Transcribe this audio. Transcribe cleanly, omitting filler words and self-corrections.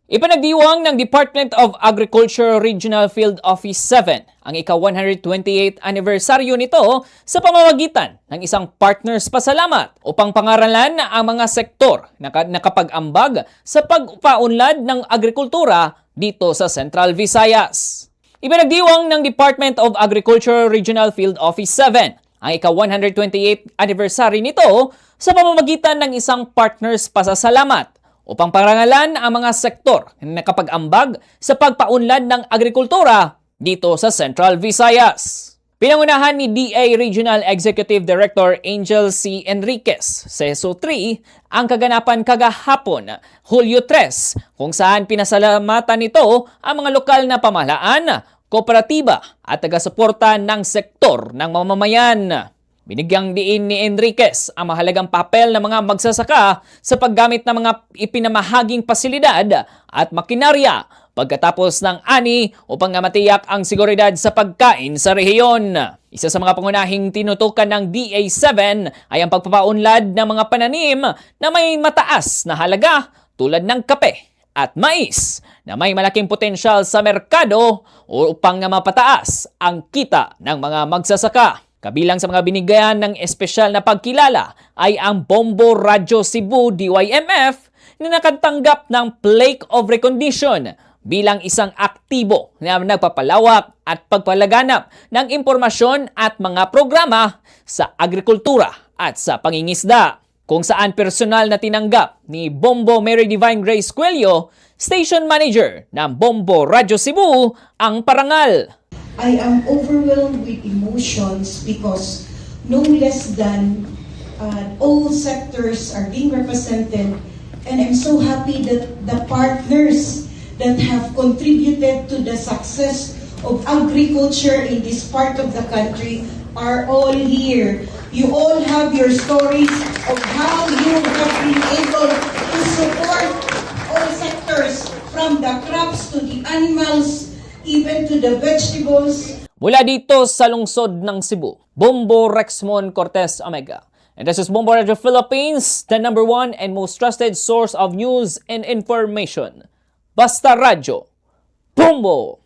Ipinagdiwang ng Department of Agriculture Regional Field Office 7 ang ika-128th anibersaryo nito sa pamamagitan ng isang partners pasalamat upang pangaralan ang mga sektor na nakapag-ambag sa pagpaunlad ng agrikultura dito sa Central Visayas. Ipinagdiwang ng Department of Agriculture Regional Field Office 7 ang ika-128th anniversary nito sa pamamagitan ng isang partners pasasalamat upang parangalan ang mga sektor na nakapag-ambag sa pagpaunlad ng agrikultura dito sa Central Visayas. Pinangunahan ni DA Regional Executive Director Angel C. Enriquez, SESO 3, ang kaganapan kagahapon, Hulyo 3, kung saan pinasalamatan nito ang mga lokal na pamahalaan, kooperatiba at taga-suporta ng sektor ng mamamayan. Binigyang diin ni Enriquez ang mahalagang papel ng mga magsasaka sa paggamit ng mga ipinamahaging pasilidad at makinarya pagkatapos ng ani upang matiyak ang seguridad sa pagkain sa rehiyon. Isa sa mga pangunahing tinutukan ng DA7 ay ang pagpapaunlad ng mga pananim na may mataas na halaga tulad ng kape at mais na may malaking potensyal sa merkado upang mapataas ang kita ng mga magsasaka. Kabilang sa mga binigyan ng espesyal na pagkilala ay ang Bombo Radyo Cebu DYMF na nakatanggap ng Plaque of Recognition bilang isang aktibo na nagpapalawak at pagpalaganap ng impormasyon at mga programa sa agrikultura at sa pangingisda, kung saan personal na tinanggap ni Bombo Mary Divine Grace Cuello, Station Manager ng Bombo Radyo Cebu, ang parangal. I am overwhelmed with emotions because no less than all sectors are being represented, and I'm so happy that the partners that have contributed to the success of agriculture in this part of the country are all here. You all have your stories of how you have been able to support all sectors, from the crops to the animals, even to the vegetables. Mula dito sa lungsod ng Cebu, Bombo Rexmon Cortez Omega. And this is Bombo Radio Philippines, the #1 and most trusted source of news and information. Basta Radyo, Bombo!